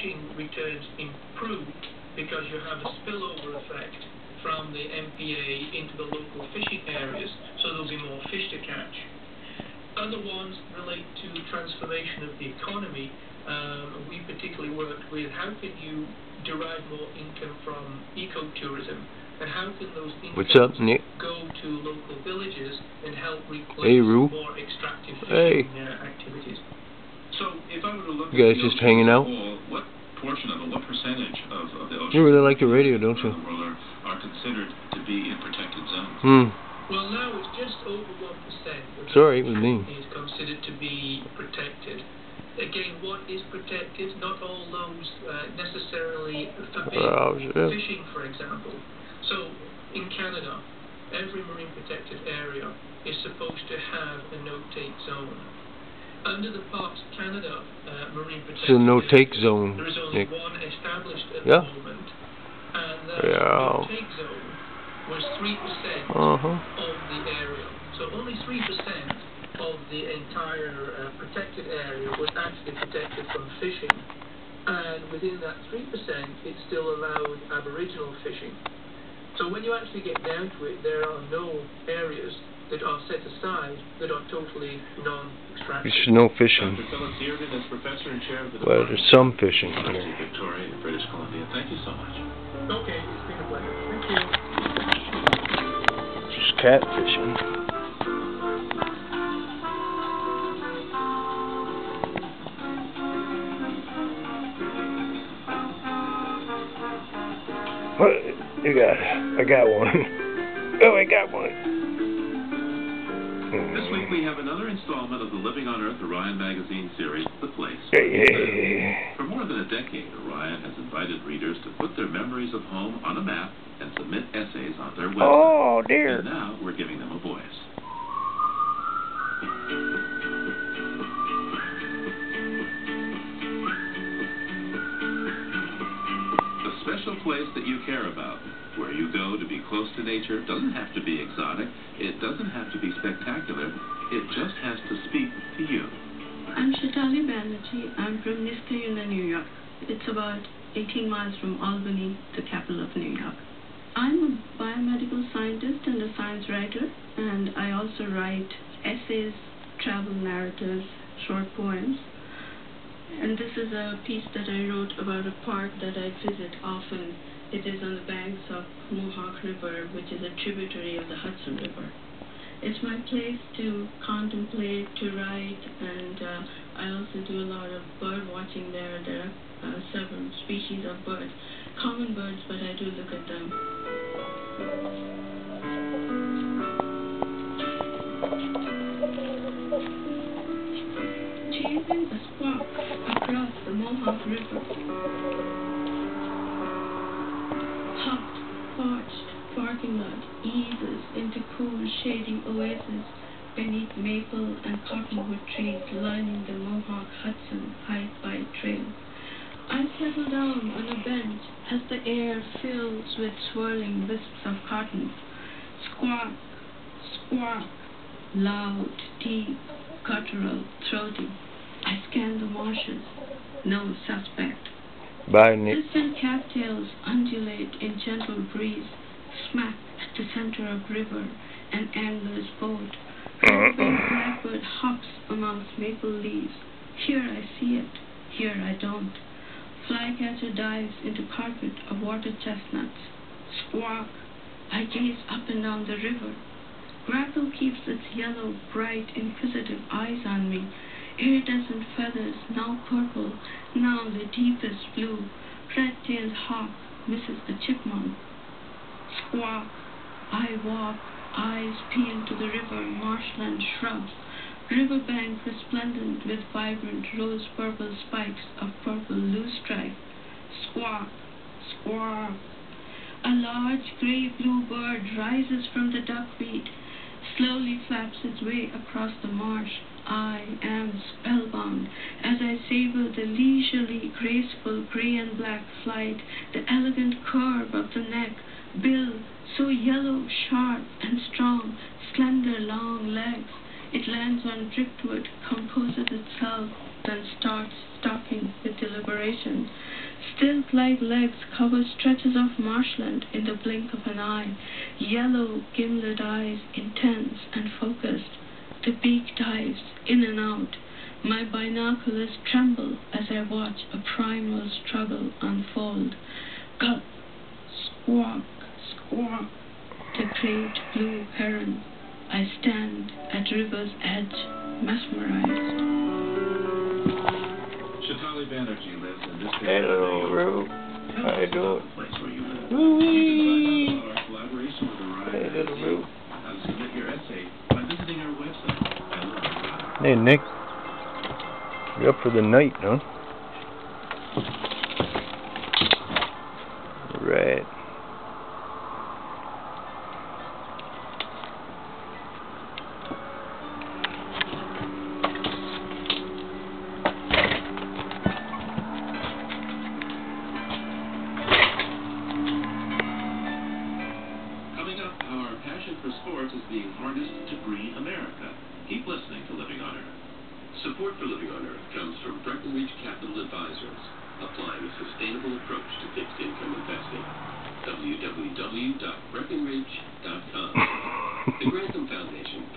fishing returns improved because you have a spillover effect from the MPA into the local fishing areas, so there'll be more fish to catch. Other ones relate to transformation of the economy. We particularly worked with how can you derive more income from ecotourism, and how can those incomes go to local villages and help replace more extractive fishing activities. So if I were to look you guys just hanging out? What portion of it, what percentage of the ocean you really like the radio, don't you? The world are considered to be in protected zones? Well, now it's just over 1%. Sorry, it was me. Is considered to be protected. Again, what is protected? Not all those necessarily forbid fishing, for example. So, in Canada, every marine protected area is supposed to have a no-take zone. Under the Parks Canada marine protected so no-take zone. There is only one established at the moment, and that no-take zone was 3% of the area. So only 3% of the entire protected area was actually protected from fishing. And within that 3%, it still allowed Aboriginal fishing. So when you actually get down to it, there are no areas that are set aside that are totally non-extractive. There's no fishing. Dr. Phyllis Dearden is professor and chair of the well, there's some fishing here. Victoria, British Columbia. Thank you so much. Okay, it's been a pleasure. Thank you. Just catfishing. What you got? I got one. Oh, I got one. This week we have another installment of the Living on Earth Orion magazine series, The Place. For more than a decade, Orion has invited readers to put their memories of home on a map and submit essays on their website. Oh, dear. And now we're giving them a voice. Special place that you care about, where you go to be close to nature, doesn't have to be exotic, it doesn't have to be spectacular, it just has to speak to you. I'm Shatali Banerjee. I'm from Niskayuna, New York. It's about 18 miles from Albany, the capital of New York. I'm a biomedical scientist and a science writer, and I also write essays, travel narratives, short poems. And this is a piece that I wrote about a park that I visit often. It is on the banks of Mohawk River, which is a tributary of the Hudson River. It's my place to contemplate, to write, and I also do a lot of bird watching there. There are several species of birds, common birds, but I do look at them. Chasing a squawk across the Mohawk River. Hot, parched parking lot eases into cool, shady oasis beneath maple and cottonwood trees lining the Mohawk-Hudson Hike-by Trail. I settle down on a bench as the air fills with swirling wisps of cotton. Squawk, squawk, loud, deep, guttural, throaty. I scan the marshes. No suspect. Bye, Nick. Distant cattails undulate in gentle breeze. Smack at the center of river, an angler's boat. Red-winged blackbird hops amongst maple leaves. Here I see it. Here I don't. Flycatcher dives into carpet of water chestnuts. Squawk. I gaze up and down the river. Grackle keeps its yellow, bright, inquisitive eyes on me. Iridescent feathers, now purple, now the deepest blue. Red-tailed hawk misses the chipmunk. Squawk. I walk, eyes peeled to the river, marshland shrubs. Riverbank resplendent with vibrant rose-purple spikes of purple loosestrife. Squawk. Squawk. A large gray-blue bird rises from the duckweed, slowly flaps its way across the marsh. I am spellbound as I savor the leisurely, graceful gray and black flight, the elegant curve of the neck, bill so yellow, sharp and strong, slender, long legs. It lands on driftwood, composes itself, then starts stalking with deliberation. Stilt-like legs cover stretches of marshland in the blink of an eye. Yellow, gimlet eyes, intense and focused. The beak dives in and out. My binoculars tremble as I watch a primal struggle unfold. Gulp, squawk, squawk. The great blue heron. I stand at river's edge, mesmerized. Shatali Banerjee lives in this Hello, Roo. How you doing? place where you live. Woo-wee. Our collaboration with Orion Hey, little Roo. How to submit your essay by visiting our website. Hey, Nick. You up for the night, huh? Right. Coming up, how our passion for sports is being harnessed to green America. Keep listening to Living on Earth. Support for Living on Earth comes from Breckenridge Capital Advisors, applying a sustainable approach to fixed income investing. www.breckenridge.com. The Grantham Foundation